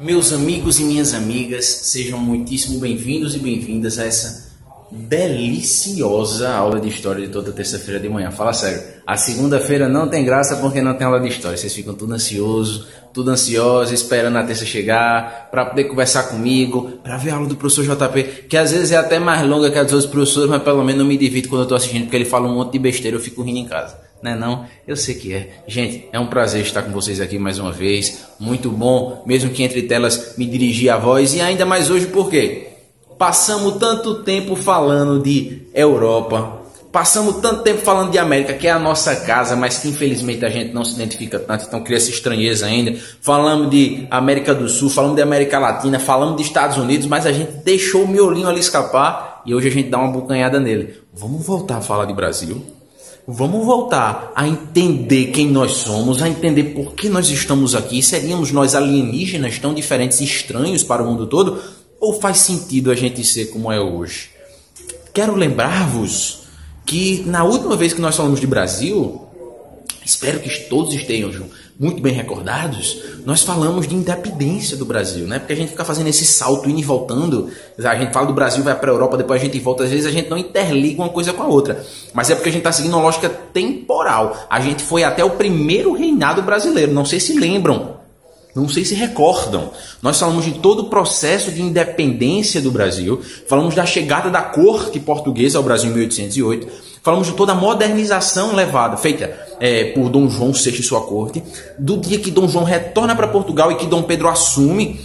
Meus amigos e minhas amigas, sejam muitíssimo bem-vindos e bem-vindas a essa deliciosa aula de história de toda terça-feira de manhã. Fala sério, a segunda-feira não tem graça porque não tem aula de história. Vocês ficam tudo ansiosos, esperando a terça chegar para poder conversar comigo, para ver a aula do professor JP, que às vezes é até mais longa que a dos outros professores, mas pelo menos eu me divirto quando eu estou assistindo, porque ele fala um monte de besteira, eu fico rindo em casa. Não é não? Eu sei que é. Gente, é um prazer estar com vocês aqui mais uma vez. Muito bom, mesmo que entre telas me dirigir a voz. E ainda mais hoje, por quê? Passamos tanto tempo falando de Europa, passamos tanto tempo falando de América, que é a nossa casa, mas que infelizmente a gente não se identifica tanto, então cria essa estranheza ainda. Falamos de América do Sul, falamos de América Latina, falamos de Estados Unidos, mas a gente deixou o miolinho ali escapar e hoje a gente dá uma bocanhada nele. Vamos voltar a falar de Brasil? Vamos voltar a entender quem nós somos, a entender por que nós estamos aqui. Seríamos nós alienígenas tão diferentes e estranhos para o mundo todo? Ou faz sentido a gente ser como é hoje? Quero lembrar-vos que na última vez que nós falamos de Brasil, espero que todos estejam muito bem recordados, nós falamos de independência do Brasil, né? Porque a gente fica fazendo esse salto indo e voltando. A gente fala do Brasil, vai para a Europa, depois a gente volta. Às vezes a gente não interliga uma coisa com a outra. Mas é porque a gente está seguindo uma lógica temporal. A gente foi até o primeiro reinado brasileiro. Não sei se lembram. Não sei se recordam. Nós falamos de todo o processo de independência do Brasil. Falamos da chegada da corte portuguesa ao Brasil em 1808. Falamos de toda a modernização feita por Dom João VI e sua corte. Do dia que Dom João retorna para Portugal e que Dom Pedro assume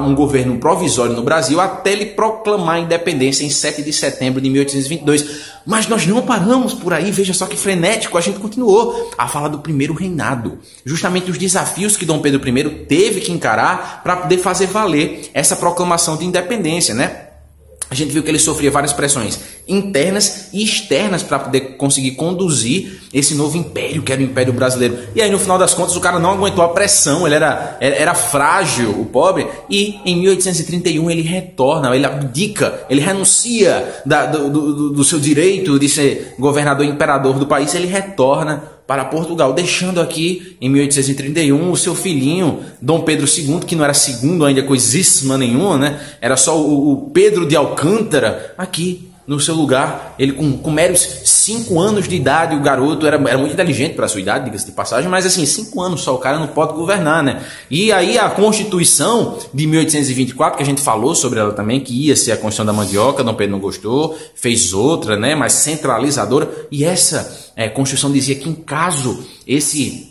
um governo provisório no Brasil até ele proclamar a independência em 7 de setembro de 1822. Mas nós não paramos por aí, veja só que frenético, a gente continuou a falar do primeiro reinado. Justamente os desafios que Dom Pedro I teve que encarar para poder fazer valer essa proclamação de independência, né? A gente viu que ele sofria várias pressões internas e externas para poder conseguir conduzir esse novo império, que era o Império Brasileiro. E aí, no final das contas, o cara não aguentou a pressão, ele era frágil, o pobre, e em 1831 ele retorna, ele abdica, ele renuncia do seu direito de ser governador e imperador do país, ele retorna para Portugal, deixando aqui, em 1831, o seu filhinho, Dom Pedro II, que não era segundo ainda coisíssima nenhuma, né? Era só o Pedro de Alcântara, aqui no seu lugar. Ele com meros 5 anos de idade, o garoto era muito inteligente para a sua idade, diga-se de passagem, mas assim, 5 anos só, o cara não pode governar, né? E aí a Constituição de 1824, que a gente falou sobre ela também, que ia ser a Constituição da Mandioca, Dom Pedro não gostou, fez outra, né, mais centralizadora, e essa Constituição dizia que em caso esse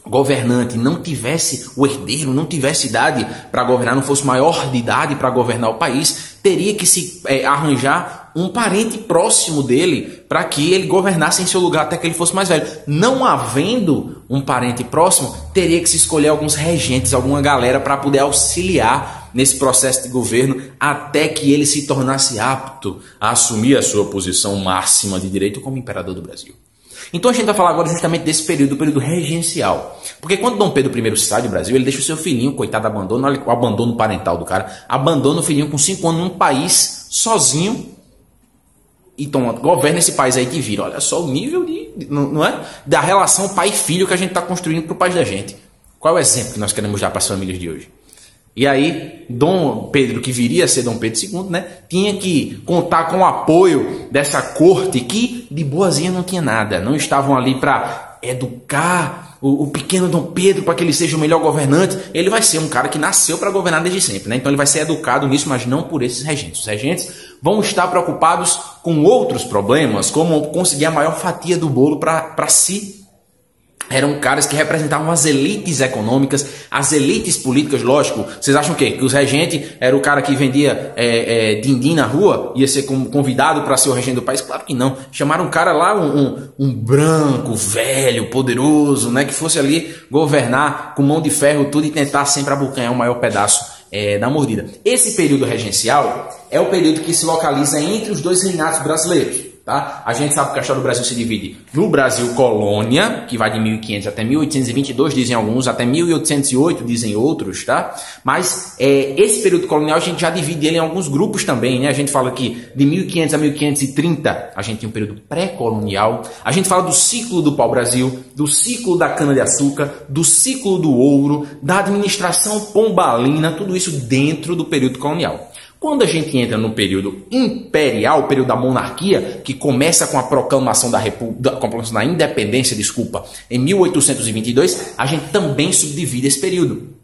governante não tivesse o herdeiro, não tivesse idade para governar, não fosse maior de idade para governar o país, teria que se arranjar um parente próximo dele para que ele governasse em seu lugar até que ele fosse mais velho. Não havendo um parente próximo, teria que se escolher alguns regentes, alguma galera para poder auxiliar nesse processo de governo até que ele se tornasse apto a assumir a sua posição máxima de direito como imperador do Brasil. Então a gente vai falar agora justamente desse período, do período regencial. Porque quando Dom Pedro I sai do Brasil, ele deixa o seu filhinho, coitado, abandona, olha o abandono parental do cara, abandona o filhinho com 5 anos num país, sozinho, e governa esse país aí que vira. Olha só o nível não é? Da relação pai e filho que a gente está construindo para o país da gente. Qual é o exemplo que nós queremos dar para as famílias de hoje? E aí, Dom Pedro, que viria a ser Dom Pedro II, né, tinha que contar com o apoio dessa corte que, de boazinha, não tinha nada. Não estavam ali para educar o pequeno Dom Pedro para que ele seja o melhor governante. Ele vai ser um cara que nasceu para governar desde sempre, né? Então ele vai ser educado nisso, mas não por esses regentes. Os regentes vão estar preocupados com outros problemas, como conseguir a maior fatia do bolo para si. Eram caras que representavam as elites econômicas, as elites políticas, lógico. Vocês acham o quê? Que os regentes era o cara que vendia din-din na rua? Ia ser convidado para ser o regente do país? Claro que não. Chamaram um cara lá, um branco, velho, poderoso, né? Que fosse ali governar com mão de ferro tudo e tentar sempre abocanhar o maior pedaço da mordida. Esse período regencial é o período que se localiza entre os dois reinados brasileiros. Tá? A gente sabe que a história do Brasil se divide no Brasil colônia, que vai de 1500 até 1822, dizem alguns, até 1808, dizem outros, tá? Mas esse período colonial a gente já divide ele em alguns grupos também, né? A gente fala que de 1500 a 1530 a gente tem um período pré-colonial, a gente fala do ciclo do pau-brasil, do ciclo da cana-de-açúcar, do ciclo do ouro, da administração pombalina, tudo isso dentro do período colonial. Quando a gente entra no período imperial, o período da monarquia, que começa com a proclamação da independência, em 1822, a gente também subdivide esse período.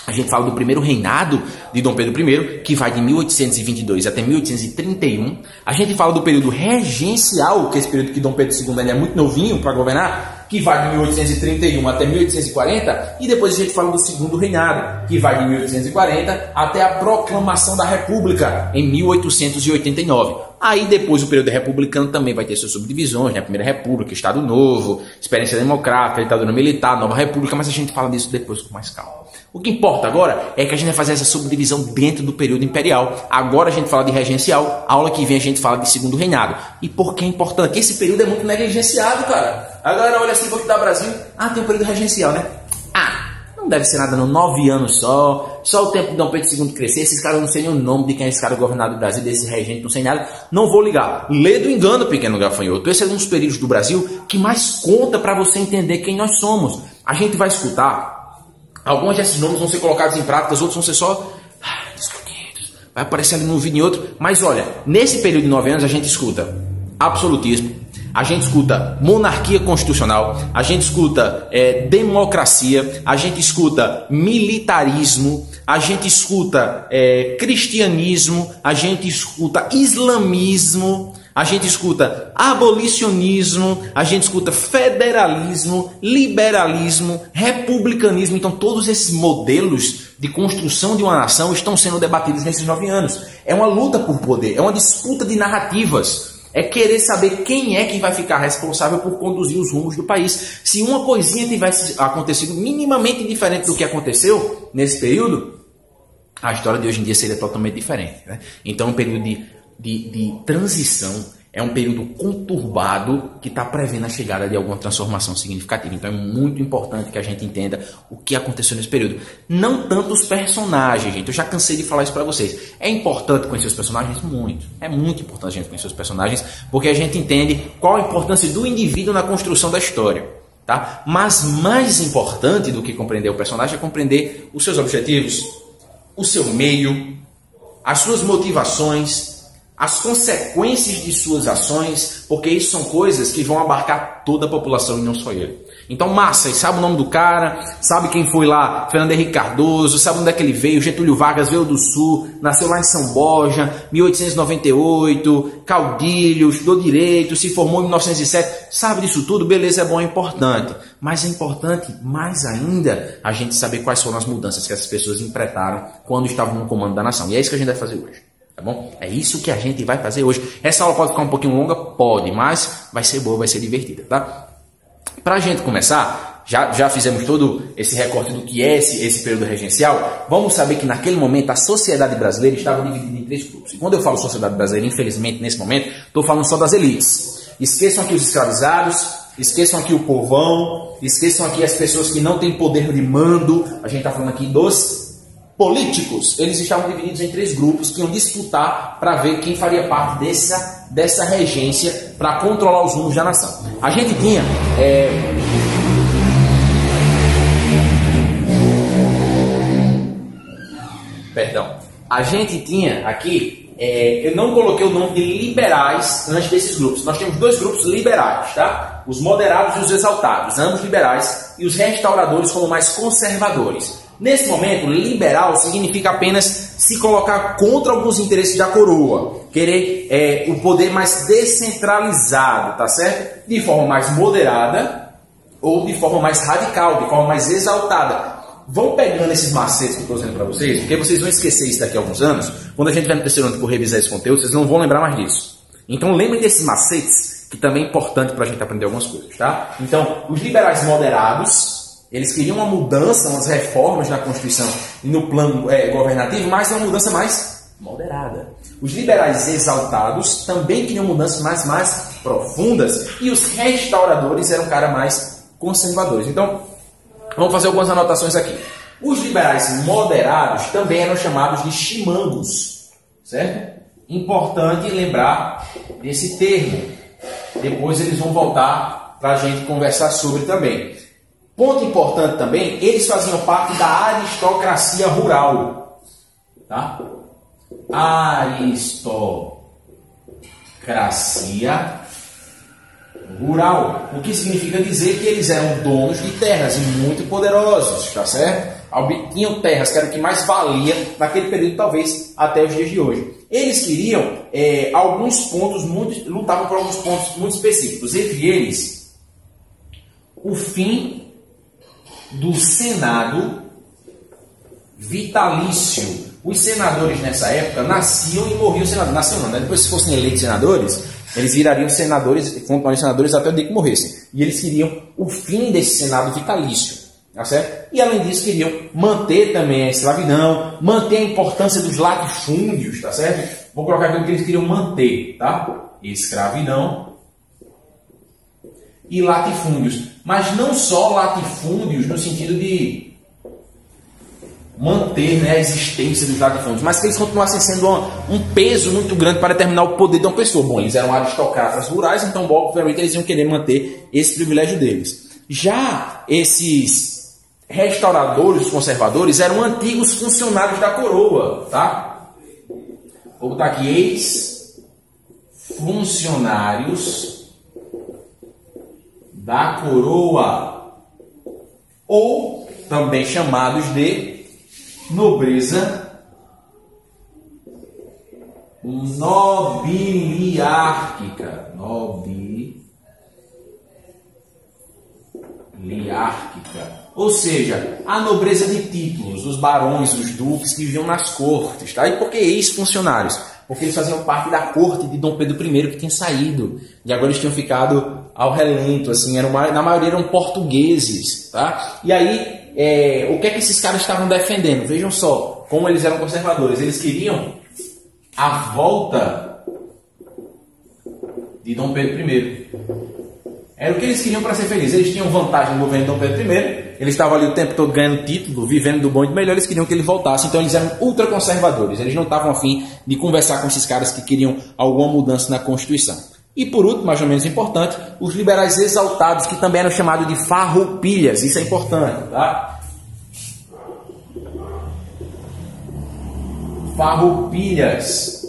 A gente fala do primeiro reinado de Dom Pedro I, que vai de 1822 até 1831. A gente fala do período regencial, que é esse período que Dom Pedro II ele é muito novinho para governar, que vai de 1831 até 1840. E depois a gente fala do segundo reinado, que vai de 1840 até a proclamação da República, em 1889. Aí depois o período republicano também vai ter suas subdivisões, né? Primeira República, Estado Novo, Experiência Democrática, Ditadura Militar, Nova República, mas a gente fala disso depois com mais calma. O que importa agora é que a gente vai fazer essa subdivisão dentro do período imperial. Agora a gente fala de regencial, a aula que vem a gente fala de segundo reinado. E por que é importante? Porque esse período é muito negligenciado, cara. A galera olha assim, vou estudar Brasil, tem um período regencial, né? Não deve ser nada não, 9 anos só o tempo de Dom Pedro II crescer, esses caras não sei nem o nome de quem é esse cara governado do Brasil, desse regente, não sei nada, não vou ligar. Lê do engano, pequeno gafanhoto. Esse é um dos períodos do Brasil que mais conta para você entender quem nós somos. A gente vai escutar, alguns desses nomes vão ser colocados em práticas, outros vão ser só discutidos, vai aparecer ali num vídeo e outro, mas olha, nesse período de 9 anos a gente escuta absolutismo, a gente escuta monarquia constitucional, a gente escuta democracia, a gente escuta militarismo, a gente escuta cristianismo, a gente escuta islamismo, a gente escuta abolicionismo, a gente escuta federalismo, liberalismo, republicanismo. Então todos esses modelos de construção de uma nação estão sendo debatidos nesses 9 anos. É uma luta por poder, é uma disputa de narrativas. É querer saber quem é que vai ficar responsável por conduzir os rumos do país. Se uma coisinha tivesse acontecido minimamente diferente do que aconteceu nesse período, a história de hoje em dia seria totalmente diferente, né? Então, um período de transição é um período conturbado que está prevendo a chegada de alguma transformação significativa. Então é muito importante que a gente entenda o que aconteceu nesse período. Não tanto os personagens, gente. Eu já cansei de falar isso para vocês. É importante conhecer os personagens? Muito. É muito importante a gente conhecer os personagens, porque a gente entende qual a importância do indivíduo na construção da história. Tá? Mas mais importante do que compreender o personagem é compreender os seus objetivos, o seu meio, as suas motivações, as consequências de suas ações, porque isso são coisas que vão abarcar toda a população e não só ele. Então, massa, sabe o nome do cara, sabe quem foi lá, Fernando Henrique Cardoso, sabe onde é que ele veio, Getúlio Vargas veio do Sul, nasceu lá em São Borja, 1898, caudilho, estudou direito, se formou em 1907, sabe disso tudo, beleza, é bom, é importante. Mas é importante, mais ainda, a gente saber quais foram as mudanças que essas pessoas empreitaram quando estavam no comando da nação. E é isso que a gente vai fazer hoje. Tá bom? É isso que a gente vai fazer hoje. Essa aula pode ficar um pouquinho longa? Pode, mas vai ser boa, vai ser divertida, tá? Pra gente começar, já fizemos todo esse recorte do que é esse período regencial. Vamos saber que naquele momento a sociedade brasileira estava dividida em 3 grupos. E quando eu falo sociedade brasileira, infelizmente, nesse momento, estou falando só das elites. Esqueçam aqui os escravizados, esqueçam aqui o povão, esqueçam aqui as pessoas que não têm poder de mando. A gente está falando aqui dos políticos. Eles estavam divididos em 3 grupos que iam disputar para ver quem faria parte dessa regência para controlar os rumos da nação. A gente tinha a gente tinha aqui, eu não coloquei o nome de liberais antes desses grupos. Nós temos 2 grupos liberais, tá? Os moderados e os exaltados, ambos liberais, e os restauradores como mais conservadores. Nesse momento, liberal significa apenas se colocar contra alguns interesses da coroa, querer o poder mais descentralizado, tá certo? De forma mais moderada ou de forma mais radical, de forma mais exaltada. Vão pegando esses macetes que eu estou dizendo para vocês, porque vocês vão esquecer isso daqui a alguns anos. Quando a gente vai no terceiro ano por revisar esse conteúdo, vocês não vão lembrar mais disso. Então lembrem desses macetes, que também é importante para a gente aprender algumas coisas, tá? Então, os liberais moderados, eles queriam uma mudança, umas reformas na Constituição e no plano governativo, mas uma mudança mais moderada. Os liberais exaltados também queriam mudanças mais profundas e os restauradores eram caras mais conservadores. Então, vamos fazer algumas anotações aqui. Os liberais moderados também eram chamados de chimangos, certo? Importante lembrar desse termo. Depois eles vão voltar para a gente conversar sobre também. Ponto importante também, eles faziam parte da aristocracia rural. Tá? Aristocracia rural. O que significa dizer que eles eram donos de terras e muito poderosos, tá certo? Tinham terras que era o que mais valia naquele período, talvez até os dias de hoje. Eles queriam alguns pontos, lutavam por alguns pontos muito específicos. Entre eles, o fim do Senado vitalício. Os senadores nessa época nasciam e morriam senadores. Nasciam não, né? Depois, se fossem eleitos senadores, eles virariam senadores, continuariam senadores até o dia que morressem. E eles queriam o fim desse Senado vitalício. Tá certo? E além disso, queriam manter também a escravidão, manter a importância dos latifúndios, tá certo? Vou colocar aqui o que eles queriam manter, tá? Escravidão e latifúndios. Mas não só latifúndios no sentido de manter, né, a existência dos latifúndios, mas que eles continuassem sendo um peso muito grande para determinar o poder de uma pessoa. Bom, eles eram aristocratas rurais, então, obviamente, eles iam querer manter esse privilégio deles. Já esses restauradores, conservadores, eram antigos funcionários da coroa, tá? Vou botar aqui, ex-funcionários da coroa, ou também chamados de nobreza nobiliárquica. Ou seja, a nobreza de títulos, os barões, os duques que viviam nas cortes. Tá? E por que ex-funcionários? Porque eles faziam parte da corte de Dom Pedro I, que tinha saído. E agora eles tinham ficado ao relento. Assim, na maioria eram portugueses. Tá? E aí, o que é que esses caras estavam defendendo? Vejam só como eles eram conservadores. Eles queriam a volta de Dom Pedro I. Era o que eles queriam para ser felizes. Eles tinham vantagem no governo de Dom Pedro I. Eles estavam ali o tempo todo ganhando título, vivendo do bom e do melhor. Eles queriam que ele voltasse. Então eles eram ultraconservadores. Eles não estavam afim de conversar com esses caras que queriam alguma mudança na Constituição. E por último, mais ou menos importante, os liberais exaltados, que também eram chamados de farroupilhas. Isso é importante, tá? Farroupilhas,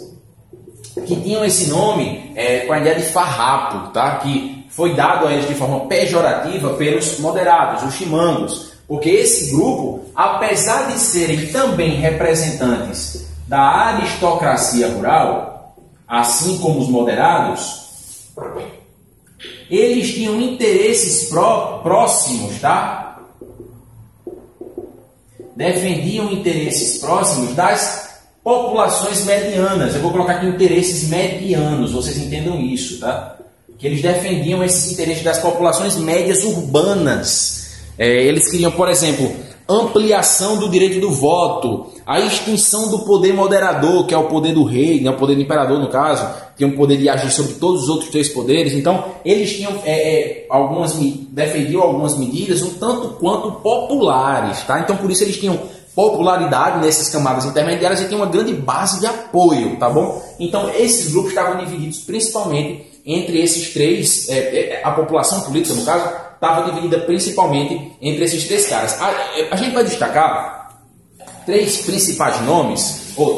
que tinham esse nome com a ideia de farrapo, tá? Que foi dado a eles de forma pejorativa pelos moderados, os chimangos, porque esse grupo, apesar de serem também representantes da aristocracia rural, assim como os moderados, eles tinham interesses próximos, tá? Defendiam interesses próximos das populações medianas. Eu vou colocar aqui interesses medianos, vocês entendam isso, tá? Que eles defendiam esses interesses das populações médias urbanas. Eles queriam, por exemplo, ampliação do direito do voto, a extinção do poder moderador, que é o poder do rei, né, o poder do imperador, no caso, que tem o poder de agir sobre todos os outros três poderes. Então, eles tinham defendiam algumas medidas um tanto quanto populares. Tá? Então, por isso, eles tinham popularidade nessas camadas intermediárias e tinham uma grande base de apoio. Tá bom? Então, esses grupos estavam divididos principalmente entre esses três, a população política, no caso, estava dividida principalmente entre esses três caras. A gente vai destacar três principais nomes, ou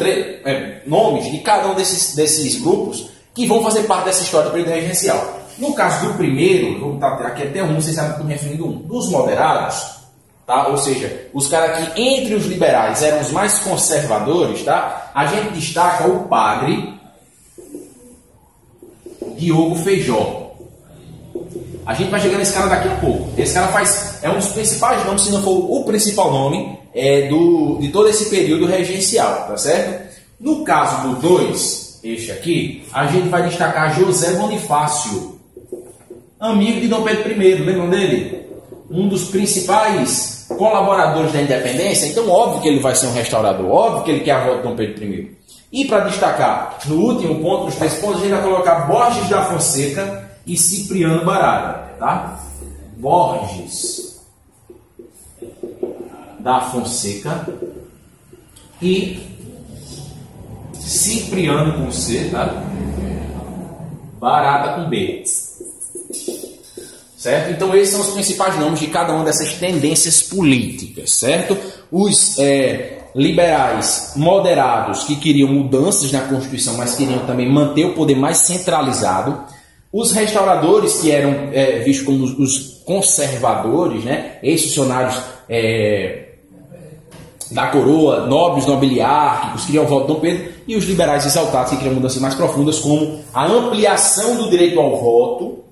nomes de cada um desses grupos que vão fazer parte dessa história do período regencial. No caso do primeiro, vou botar aqui até um, vocês sabem que eu estou me referindo a um, dos moderados, tá? Ou seja, os caras que entre os liberais eram os mais conservadores, tá? A gente destaca o padre Diogo Feijó. A gente vai chegar nesse cara daqui a pouco. Esse cara é um dos principais nomes, se não for o principal nome, de todo esse período regencial, tá certo? No caso do 2, este aqui, a gente vai destacar José Bonifácio, amigo de Dom Pedro I, lembram dele? Um dos principais colaboradores da independência. Então, óbvio que ele vai ser um restaurador, óbvio que ele quer a volta de Dom Pedro I. E para destacar, no último ponto, nos 3 pontos, a gente vai colocar Borges da Fonseca e Cipriano Barata, tá? Borges da Fonseca e Cipriano com C, tá? Barata com B. Certo? Então esses são os principais nomes de cada uma dessas tendências políticas, certo? Os liberais moderados, que queriam mudanças na Constituição, mas queriam também manter o poder mais centralizado. Os restauradores, que eram vistos como os conservadores, né? Ex-funcionários da coroa, nobres, nobiliárquicos, queriam o voto de Dom Pedro. E os liberais exaltados, que queriam mudanças mais profundas, como a ampliação do direito ao voto,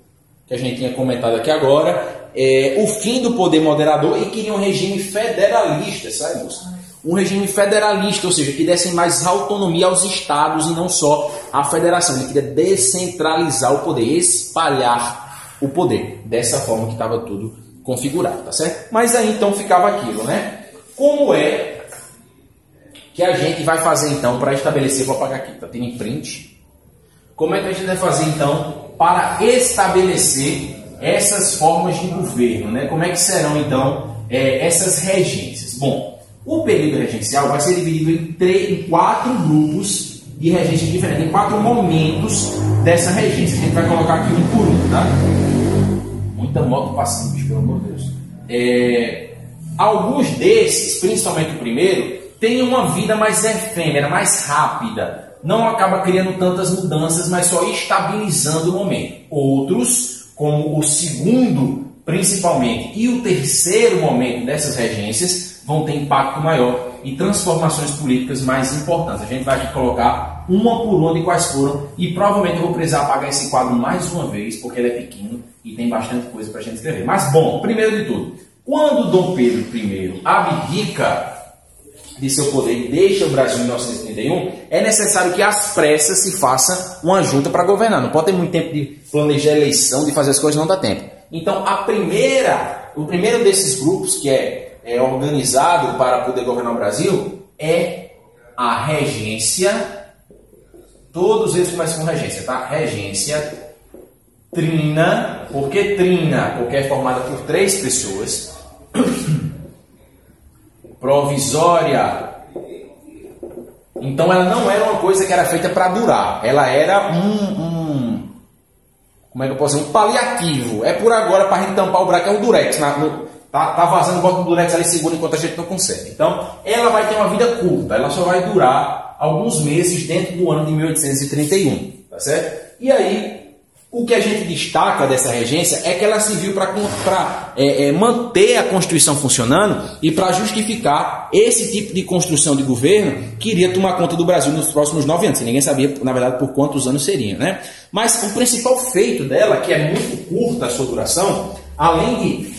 que a gente tinha comentado aqui agora, o fim do poder moderador, e queriam um regime federalista, sabe, moça? Um regime federalista, ou seja, que desse mais autonomia aos estados e não só à federação. Ele queria descentralizar o poder, espalhar o poder, dessa forma que estava tudo configurado, tá certo? Mas aí então ficava aquilo, né? Como é que a gente vai fazer então para estabelecer, vou apagar aqui, tá tendo em print. Como é que a gente vai fazer então para estabelecer essas formas de governo, né? Como é que serão então essas regências? Bom, o período regencial vai ser dividido em 4 grupos de regências diferentes, em 4 momentos dessa regência. A gente vai colocar aqui um por um, tá? Muita moto passando, bicho, pelo amor de Deus. Alguns desses, principalmente o primeiro, têm uma vida mais efêmera, mais rápida. Não acaba criando tantas mudanças, mas só estabilizando o momento. Outros, como o segundo, principalmente, e o terceiro momento dessas regências, vão ter impacto maior e transformações políticas mais importantes. A gente vai aqui colocar uma por uma de quais foram, e provavelmente eu vou precisar apagar esse quadro mais uma vez, porque ele é pequeno e tem bastante coisa para a gente escrever. Mas, bom, primeiro de tudo, quando Dom Pedro I abdica de seu poder e deixa o Brasil em 1931, é necessário que às pressas se faça uma junta para governar. Não pode ter muito tempo de planejar a eleição, de fazer as coisas, não dá tempo. Então, o primeiro desses grupos que é organizado para poder governar o Brasil é a regência. Todos eles começam com regência, tá? Regência trina. Por que trina? Porque é formada por 3 pessoas. Provisória. Então ela não era uma coisa que era feita para durar. Ela era como é que eu posso dizer? Um paliativo. É por agora para a gente tampar o buraco. É um durex. Tá vazando, bota o durex ali, segura enquanto a gente não consegue. Então ela vai ter uma vida curta. Ela só vai durar alguns meses dentro do ano de 1831. Tá certo? E aí, o que a gente destaca dessa regência é que ela serviu para manter a Constituição funcionando e para justificar esse tipo de construção de governo que iria tomar conta do Brasil nos próximos 9 anos. Ninguém sabia, na verdade, por quantos anos seriam, né? Mas o principal feito dela, que é muito curta a sua duração, além de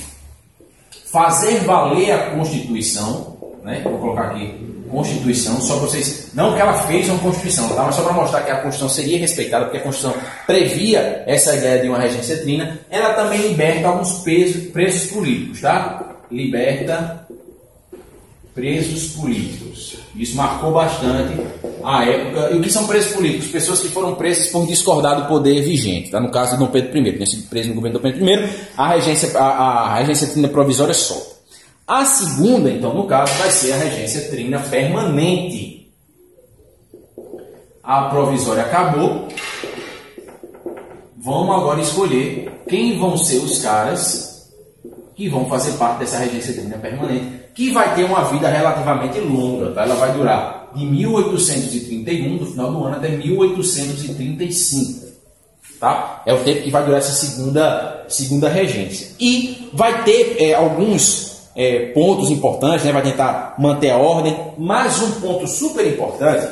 fazer valer a Constituição, né? Vou colocar aqui Constituição, só para vocês, não que ela fez uma Constituição, tá? Mas só para mostrar que a Constituição seria respeitada, porque a Constituição previa essa ideia de uma regência trina. Ela também liberta alguns presos políticos, tá? Liberta presos políticos. Isso marcou bastante a época. E o que são presos políticos? Pessoas que foram presas por discordar do poder vigente, tá? No caso de Dom Pedro I, tinha sido preso no governo de Dom Pedro I, a regência trina provisória solta. A segunda, então, no caso, vai ser a regência trina permanente. A provisória acabou. Vamos agora escolher quem vão ser os caras que vão fazer parte dessa regência trina permanente, que vai ter uma vida relativamente longa, tá? Ela vai durar de 1831, do final do ano, até 1835. Tá? É o tempo que vai durar essa segunda regência. E vai ter alguns pontos importantes, né? Vai tentar manter a ordem, mas um ponto super importante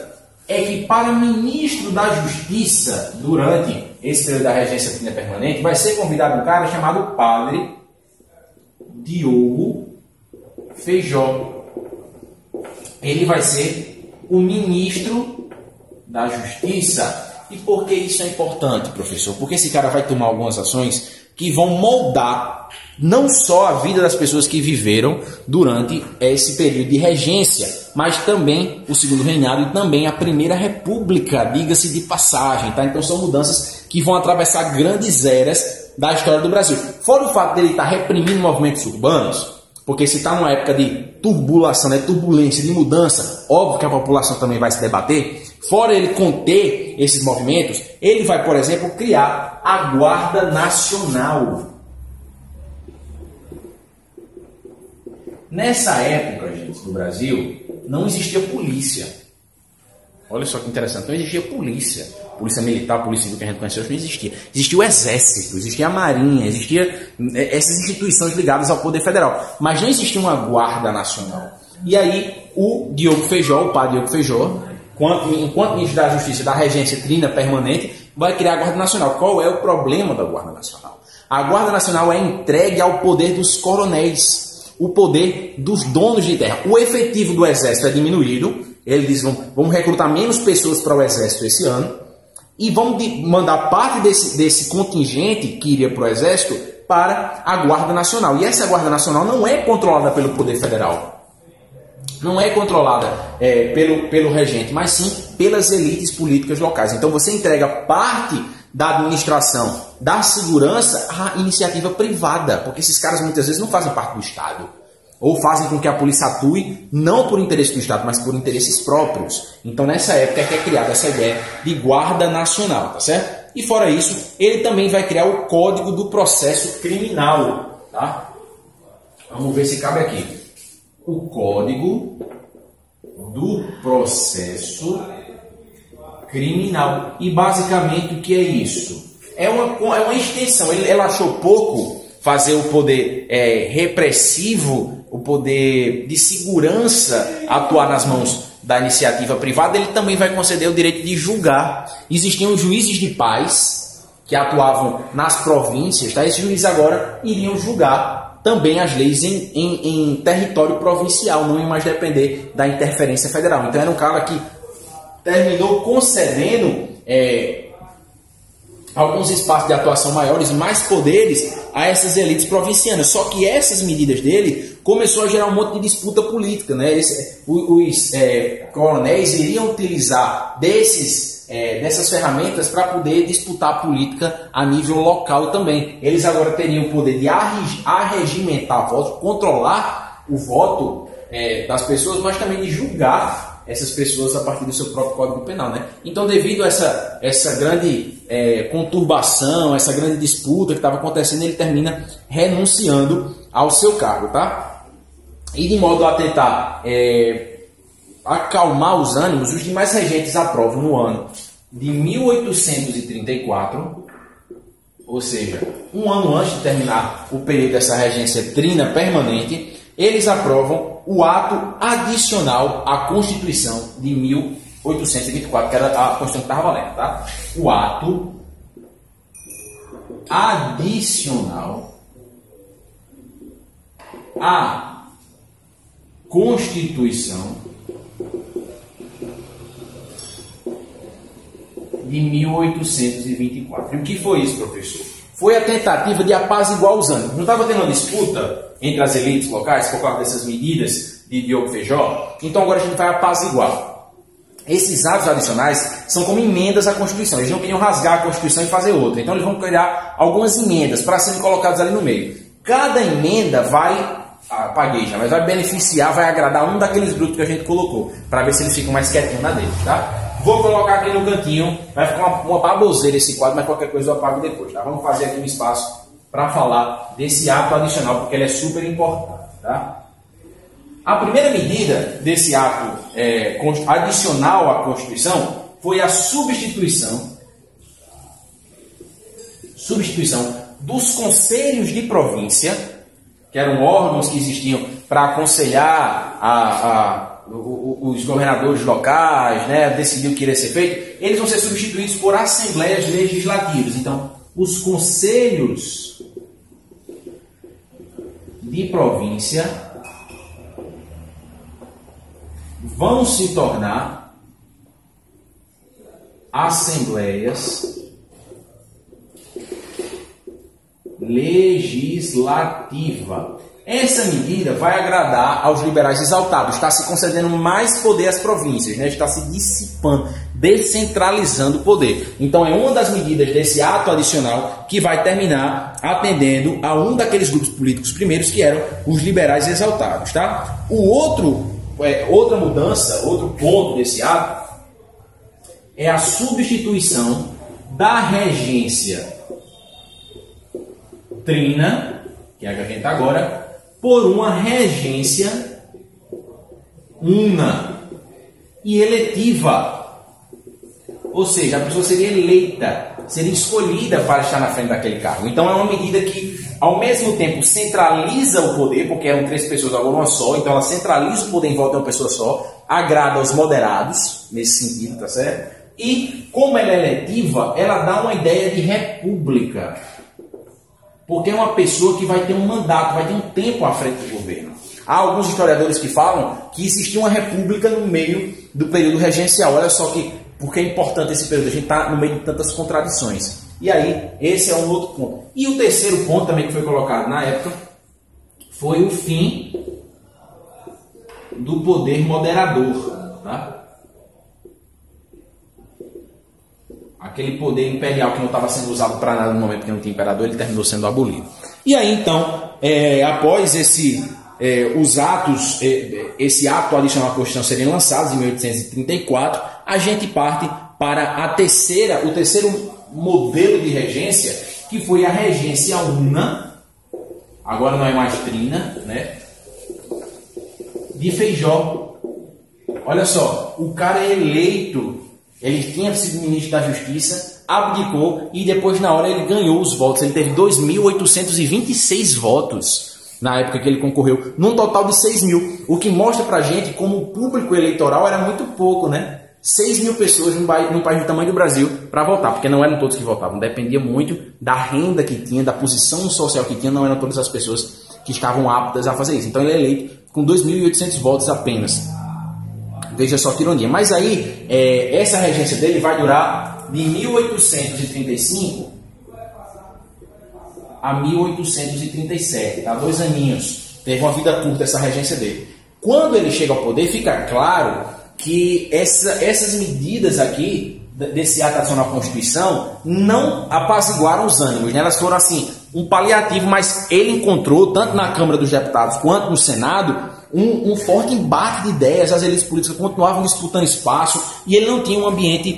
é que para ministro da Justiça, durante esse período da regência trina permanente, vai ser convidado um cara chamado Padre Diogo Feijó. Ele vai ser o ministro da Justiça. E por que isso é importante, professor? Porque esse cara vai tomar algumas ações que vão moldar não só a vida das pessoas que viveram durante esse período de regência, mas também o segundo reinado e também a primeira república, diga-se de passagem, tá? Então são mudanças que vão atravessar grandes eras da história do Brasil. Fora o fato dele estar reprimindo movimentos urbanos, porque se está numa época de turbulação, né, turbulência, de mudança, óbvio que a população também vai se debater. Fora ele conter esses movimentos, ele vai, por exemplo, criar a Guarda Nacional. Nessa época, gente, no Brasil, não existia polícia. Olha só que interessante, não existia polícia. Polícia militar, polícia civil que a gente conheceu, não existia. Existia o exército, existia a marinha, existia essas instituições ligadas ao poder federal. Mas não existia uma guarda nacional. E aí o Diogo Feijó, o padre Diogo Feijó, enquanto ministro da Justiça da regência trina permanente, vai criar a Guarda Nacional. Qual é o problema da Guarda Nacional? A Guarda Nacional é entregue ao poder dos coronéis, o poder dos donos de terra. O efetivo do exército é diminuído. Ele diz, vamos recrutar menos pessoas para o exército esse ano e vamos mandar parte desse contingente que iria para o exército para a Guarda Nacional. E essa Guarda Nacional não é controlada pelo poder federal, não é controlada pelo regente, mas sim pelas elites políticas locais. Então você entrega parte da administração, da segurança à iniciativa privada, porque esses caras muitas vezes não fazem parte do Estado, ou fazem com que a polícia atue não por interesse do Estado, mas por interesses próprios. Então nessa época é que é criada essa ideia de Guarda Nacional, tá certo? E fora isso, ele também vai criar o Código do Processo Criminal, tá? Vamos ver se cabe aqui. O Código do Processo Criminal. E basicamente o que é isso? É uma extensão. Ela achou pouco fazer o poder repressivo, o poder de segurança atuar nas mãos da iniciativa privada. Ele também vai conceder o direito de julgar. Existiam juízes de paz que atuavam nas províncias, tá? Esses juízes agora iriam julgar também as leis em território provincial, não iam mais depender da interferência federal. Então era um cara que terminou concedendo alguns espaços de atuação maiores, mais poderes a essas elites provincianas. Só que essas medidas dele começou a gerar um monte de disputa política, né? Os coronéis iriam utilizar dessas ferramentas para poder disputar a política a nível local também. Eles agora teriam o poder de arregimentar votos, controlar o voto das pessoas, mas também de julgar essas pessoas a partir do seu próprio Código Penal, né? Então, devido a essa grande conturbação, essa grande disputa que estava acontecendo, ele termina renunciando ao seu cargo, tá? E de modo a tentar acalmar os ânimos, os demais regentes aprovam no ano de 1834, ou seja, um ano antes de terminar o período dessa regência trina permanente, eles aprovam o ato adicional à Constituição de 1824, que era a Constituição que estava valendo, tá? O ato adicional à Constituição de 1824. E o que foi isso, professor? Foi a tentativa de apaziguar os ânimos. Não estava tendo uma disputa entre as elites locais por causa dessas medidas de Diogo Feijó? Então agora a gente vai apaziguar. Esses atos adicionais são como emendas à Constituição. Eles não queriam rasgar a Constituição e fazer outra. Então eles vão criar algumas emendas para serem colocadas ali no meio. Cada emenda vai, mas vai beneficiar, vai agradar um daqueles grupos que a gente colocou, para ver se eles ficam mais quietinhos na deles, tá? Vou colocar aqui no cantinho, vai ficar uma baboseira esse quadro, mas qualquer coisa eu apago depois, tá? Vamos fazer aqui um espaço para falar desse ato adicional, porque ele é super importante, tá? A primeira medida desse ato adicional à Constituição foi a substituição dos conselhos de província, que eram órgãos que existiam para aconselhar os governadores locais, né, decidir o que iria ser feito. Eles vão ser substituídos por assembleias legislativas. Então, os conselhos de província vão se tornar assembleias legislativa. Essa medida vai agradar aos liberais exaltados, está se concedendo mais poder às províncias, né? Está se dissipando, descentralizando o poder. Então é uma das medidas desse ato adicional que vai terminar atendendo a um daqueles grupos políticos primeiros que eram os liberais exaltados. Tá? Outra mudança, outro ponto desse ato é a substituição da regência trina, que é a que a gente está agora, por uma regência una e eletiva. Ou seja, a pessoa seria eleita, seria escolhida para estar na frente daquele cargo. Então é uma medida que, ao mesmo tempo, centraliza o poder, porque eram 3 pessoas, agora uma só, então ela centraliza o poder em volta de uma pessoa só, agrada aos moderados, nesse sentido, tá certo? E, como ela é eletiva, ela dá uma ideia de república. Porque é uma pessoa que vai ter um mandato, vai ter um tempo à frente do governo. Há alguns historiadores que falam que existia uma república no meio do período regencial. Olha só porque é importante esse período, a gente está no meio de tantas contradições. E aí, esse é um outro ponto. E o terceiro ponto também que foi colocado na época foi o fim do poder moderador. Tá? Aquele poder imperial que não estava sendo usado para nada no momento que não tinha imperador, ele terminou sendo abolido. E aí, então, após esse ato adicional à Constituição serem lançados em 1834, a gente parte para o terceiro modelo de regência, que foi a regência una, agora não é mais trina, né? De Feijó. Olha só, o cara é eleito. Ele tinha sido ministro da Justiça, abdicou e depois, na hora, ele ganhou os votos. Ele teve 2.826 votos na época que ele concorreu, num total de 6.000. O que mostra pra gente como o público eleitoral era muito pouco, né? 6.000 pessoas num país do tamanho do Brasil para votar, porque não eram todos que votavam. Dependia muito da renda que tinha, da posição social que tinha, não eram todas as pessoas que estavam aptas a fazer isso. Então ele é eleito com 2.800 votos apenas. Veja só que ironia. Mas aí, essa regência dele vai durar de 1835 a 1837, tá? 2 aninhos. Teve uma vida curta essa regência dele. Quando ele chega ao poder, fica claro que essas medidas aqui, desse ato adicional à Constituição, não apaziguaram os ânimos, né? Elas foram assim, um paliativo, mas ele encontrou, tanto na Câmara dos Deputados quanto no Senado, um forte embate de ideias. As elites políticas continuavam disputando espaço e ele não tinha um ambiente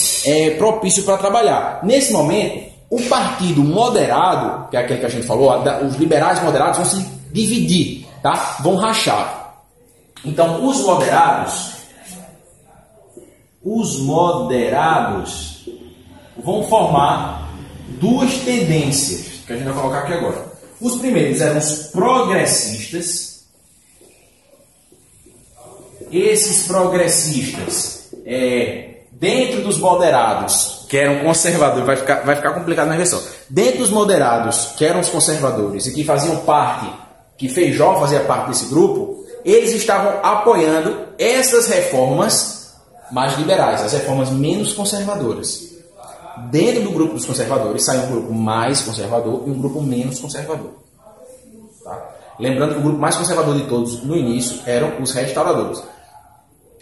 propício para trabalhar. Nesse momento, o partido moderado, que é aquele que a gente falou, os liberais moderados vão se dividir, tá? Vão rachar. Então, os moderados vão formar 2 tendências, que a gente vai colocar aqui agora. Os primeiros eram os progressistas. Esses progressistas, dentro dos moderados, que eram conservadores, vai ficar complicado, mas veja só. Dentro dos moderados, que eram os conservadores e que faziam parte, que Feijó fazia parte desse grupo, eles estavam apoiando essas reformas mais liberais, as reformas menos conservadoras. Dentro do grupo dos conservadores saiu um grupo mais conservador e um grupo menos conservador. Tá? Lembrando que o grupo mais conservador de todos no início eram os restauradores.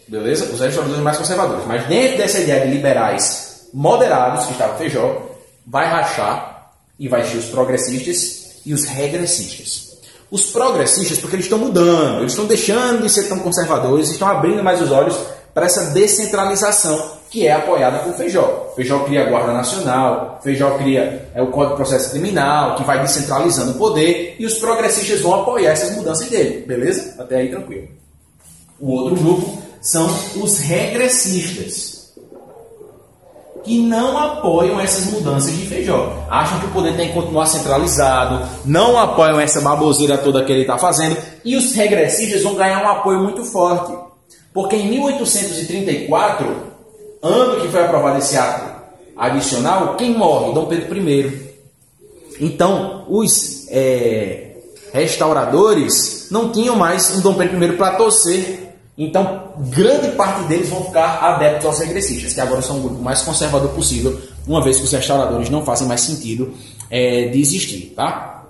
Beleza? Os restauradores mais conservadores. Mas dentro dessa ideia de liberais moderados, que estava Feijó, vai rachar e vai ter os progressistas e os regressistas. Os progressistas, porque eles estão mudando, eles estão deixando de ser tão conservadores, estão abrindo mais os olhos para essa descentralização que é apoiada por Feijó. Feijó cria a Guarda Nacional, Feijó cria o Código de Processo Criminal, que vai descentralizando o poder, e os progressistas vão apoiar essas mudanças dele. Beleza? Até aí tranquilo. O outro grupo são os regressistas, que não apoiam essas mudanças de Feijó. Acham que o poder tem que continuar centralizado, não apoiam essa baboseira toda que ele está fazendo, e os regressistas vão ganhar um apoio muito forte. Porque em 1834, ano que foi aprovado esse ato adicional, quem morre? Dom Pedro I. Então, os restauradores não tinham mais um Dom Pedro I para torcer. Então, grande parte deles vão ficar adeptos aos regressistas, que agora são o grupo mais conservador possível, uma vez que os restauradores não fazem mais sentido de existir, tá?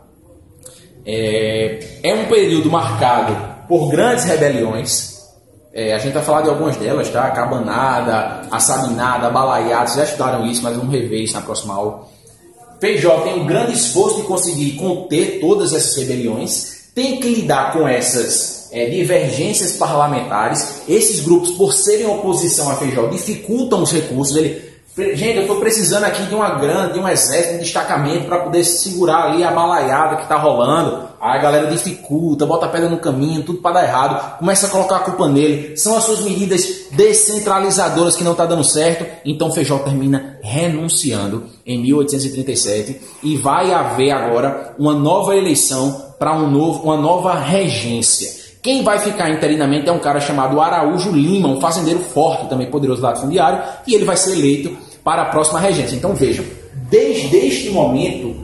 É um período marcado por grandes rebeliões. A gente vai falar de algumas delas, tá? A Cabanada, a Sabinada, a Balaiada, vocês já estudaram isso, mas vamos rever isso na próxima aula. Feijó tem um grande esforço de conseguir conter todas essas rebeliões, tem que lidar com essas divergências parlamentares. Esses grupos, por serem oposição a Feijó, dificultam os recursos. Gente, eu estou precisando aqui de um exército, um destacamento para poder segurar ali a balaiada que está rolando. Aí a galera dificulta, bota a pedra no caminho, tudo para dar errado, começa a colocar a culpa nele. São as suas medidas descentralizadoras que não está dando certo. Então Feijó termina renunciando em 1837 e vai haver agora uma nova eleição para uma nova regência. Quem vai ficar interinamente é um cara chamado Araújo Lima, um fazendeiro forte, também poderoso latifundiário, e ele vai ser eleito para a próxima regência. Então vejam, desde este momento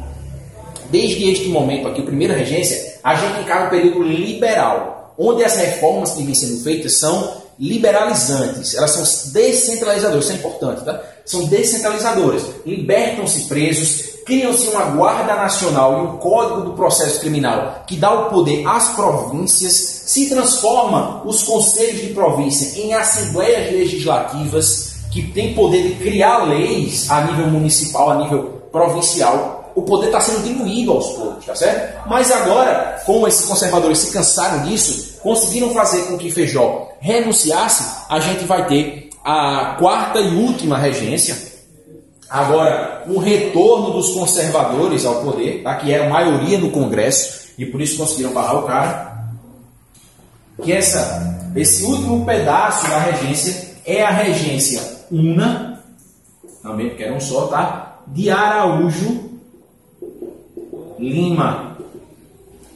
aqui, primeira regência, a gente encara um período liberal, onde as reformas que vêm sendo feitas são liberalizantes, elas são descentralizadoras, isso é importante, tá? São descentralizadoras, libertam-se presos, criam-se uma guarda nacional e um código do processo criminal que dá o poder às províncias, se transforma os conselhos de província em assembleias legislativas que têm poder de criar leis a nível municipal, a nível provincial. O poder está sendo diluído aos poucos, tá certo? Mas agora, como esses conservadores se cansaram disso, conseguiram fazer com que Feijó renunciasse, a gente vai ter a quarta e última regência. Agora, um retorno dos conservadores ao poder, tá? Que é a maioria no Congresso, e por isso conseguiram barrar o cara. Que esse último pedaço da regência é a regência una, também porque era um só, tá? De Araújo Lima,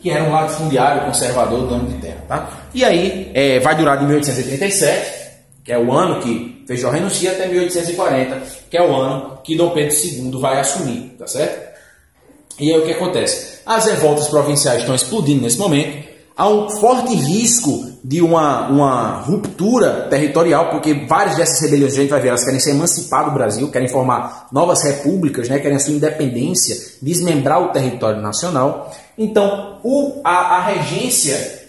que era um latifundiário conservador, dono de terra, tá? E aí vai durar de 1837, que é o ano que Feijó renuncia, até 1840, que é o ano que Dom Pedro II vai assumir, tá certo? E aí o que acontece? As revoltas provinciais estão explodindo nesse momento, há um forte risco de uma ruptura territorial, porque várias dessas rebeliões, a gente vai ver, elas querem se emancipar do Brasil, querem formar novas repúblicas, né, querem a sua independência, desmembrar o território nacional. Então, a regência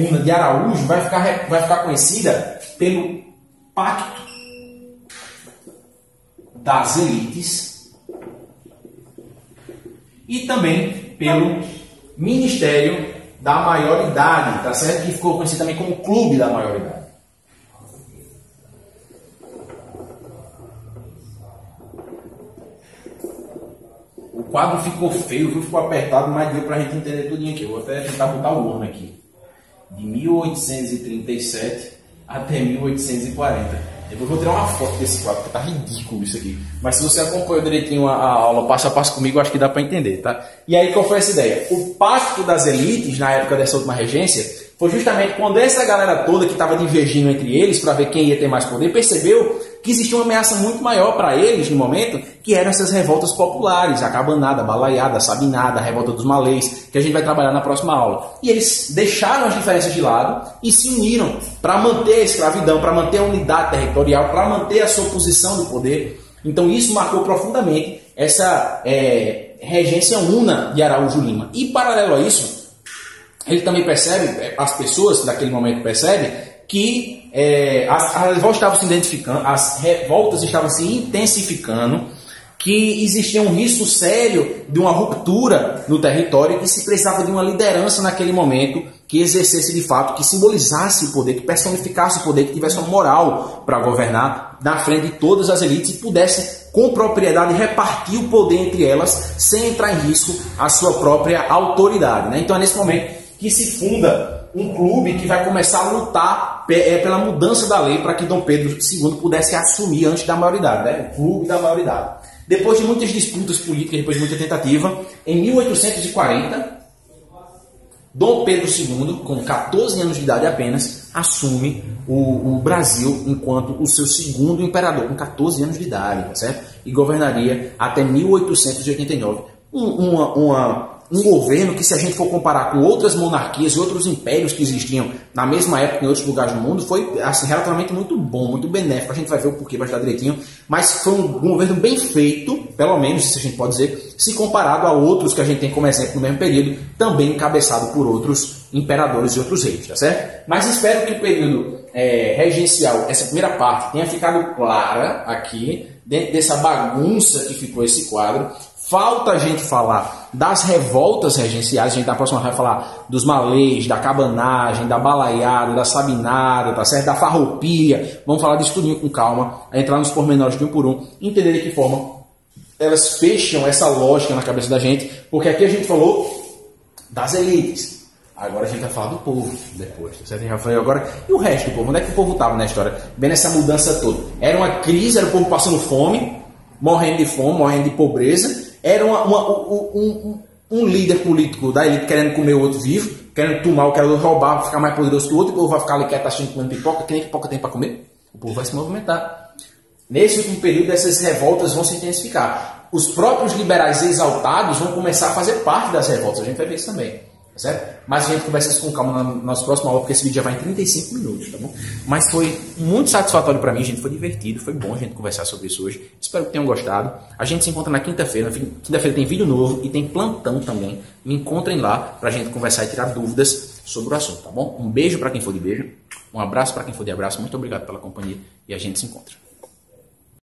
una de Araújo vai ficar conhecida pelo Pacto das Elites e também pelo Ministério da Maioridade, tá certo? Que ficou conhecido também como Clube da Maioridade. O quadro ficou feio, viu? Ficou apertado, mas deu pra gente entender tudinho aqui. Eu vou até tentar botar o ano aqui. De 1837 até 1840. Depois eu vou tirar uma foto desse quadro, porque tá ridículo isso aqui. Mas se você acompanhou direitinho a aula passo a passo comigo, acho que dá para entender, tá? E aí qual foi essa ideia? O Pacto das Elites, na época dessa última regência, foi justamente quando essa galera toda que estava divergindo entre eles para ver quem ia ter mais poder, percebeu que existia uma ameaça muito maior para eles no momento, que eram essas revoltas populares, a Cabanada, a Balaiada, a Sabinada, a Revolta dos Malês, que a gente vai trabalhar na próxima aula. E eles deixaram as diferenças de lado e se uniram para manter a escravidão, para manter a unidade territorial, para manter a sua posição de poder. Então isso marcou profundamente essa regência una de Araújo Lima. E paralelo a isso, ele também percebe, as pessoas daquele momento percebem, que as revoltas estavam se intensificando, que existia um risco sério de uma ruptura no território, que se precisava de uma liderança naquele momento que exercesse de fato, que simbolizasse o poder, que personificasse o poder, que tivesse uma moral para governar na frente de todas as elites e pudesse com propriedade repartir o poder entre elas sem entrar em risco a sua própria autoridade, né? Então é nesse momento que se funda um clube que vai começar a lutar pela mudança da lei para que Dom Pedro II pudesse assumir antes da maioridade, né? O Clube da Maioridade. Depois de muitas disputas políticas, depois de muita tentativa, em 1840, Dom Pedro II, com 14 anos de idade apenas, assume o Brasil enquanto o seu segundo imperador, com 14 anos de idade, tá certo? E governaria até 1889. um governo que, se a gente for comparar com outras monarquias e outros impérios que existiam na mesma época em outros lugares do mundo, foi assim, relativamente muito bom, muito benéfico. A gente vai ver o porquê, vai estar direitinho, mas foi um governo bem feito, pelo menos, se a gente pode dizer, se comparado a outros que a gente tem como exemplo no mesmo período, também encabeçado por outros imperadores e outros reis, tá certo? Mas espero que o período regencial, essa primeira parte, tenha ficado clara aqui, dentro dessa bagunça que ficou esse quadro. Falta a gente falar das revoltas regenciais, a gente na próxima vai falar dos malês, da cabanagem, da balaiada, da sabinada, tá certo? Da farroupilha. Vamos falar disso tudinho com calma, entrar nos pormenores de um por um, entender de que forma elas fecham essa lógica na cabeça da gente, porque aqui a gente falou das elites. Agora a gente vai falar do povo depois, tá certo? A gente vai falar agora, e o resto do povo? Onde é que o povo estava na história? Vendo essa mudança toda. Era uma crise, era o povo passando fome, morrendo de fome, morrendo de pobreza. Era um líder político da elite querendo comer o outro vivo, querendo tomar o que era do outro, roubar, ficar mais poderoso que o outro, e o povo vai ficar ali quieto achando comendo pipoca, que nem pipoca tem para comer. O povo vai se movimentar. Nesse último período, essas revoltas vão se intensificar. Os próprios liberais exaltados vão começar a fazer parte das revoltas. A gente vai ver isso também. Tá certo? Mas a gente conversa isso com calma na nossa próxima aula, porque esse vídeo já vai em 35 minutos, tá bom? Mas foi muito satisfatório para mim, gente. Foi divertido, foi bom a gente conversar sobre isso hoje. Espero que tenham gostado. A gente se encontra na quinta-feira. Na quinta-feira tem vídeo novo e tem plantão também. Me encontrem lá pra gente conversar e tirar dúvidas sobre o assunto, tá bom? Um beijo para quem for de beijo. Um abraço para quem for de abraço. Muito obrigado pela companhia e a gente se encontra.